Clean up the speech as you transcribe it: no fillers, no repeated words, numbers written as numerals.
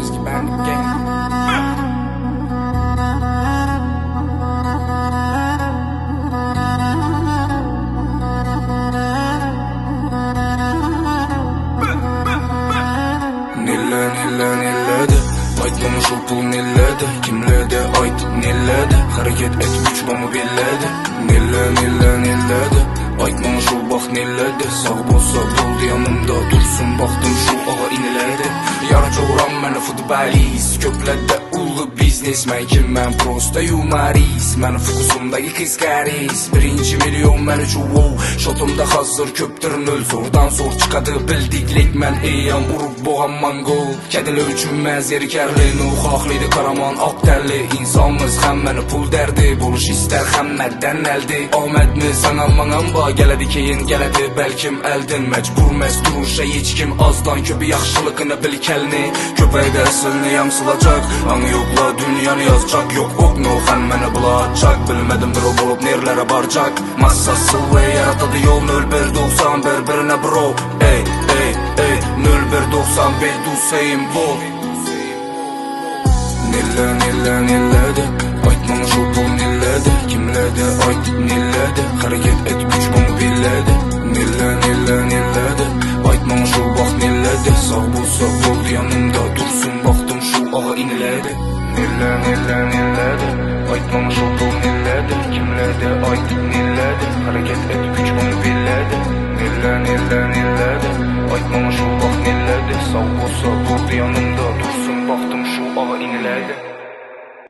Whiskey Bandit Gang. Nilledi aytmama şu pul nilledi kimledi ayt nilledi hareket et güç bana billedi nilledi aytmama şu bak nilledi sağ bolsa buldu yanımda dursun baktım şu ağa iniledi yara çoğuram məni futbolist köplerde ulu biznesmen kim mən prosta humorist məni fokusumdaki kız karis birinci milyon məni çuvu şotumda hazır köptür nöl zordan zor çıkadı bildiklik mən eyyam vurup boğam mangol kediler üçün məzeri kərli nuxaqlıydı karaman ak dərli insanımız həm məni pul dərdi buluş istər həm məddən əldi ahmədmi sən almanam ba gələdi keyin gələdi bəlkim əldin məcbur məz duruşa heç kim azdan köpü yaxşılığını bil kəlni köpəkdə əsilni yamsılacaq anı yoxla dünyanı yazacaq yok okno həm məni bulacaq bilmədim bir o olub nerlərə barcaq massası və yaratadı yol 0190 bir-birinə bro ey 0191 Hüseyin bol nilledi aytmama şu pul nilledi kimledi ayt nilledi hareket et güç bunu billedi nilledi aytmama şu bak nilledi sağ bolsa buldu yanımda dursun baktım şu ağa iniledi nilledi aytmama şu pul nilledi kimledi ayt nilledi hareket et güç bunu billedi nilledi aytmama şu bak nilledi sağ bolsa buldu yanımda dursun baktım şu ağa iniledi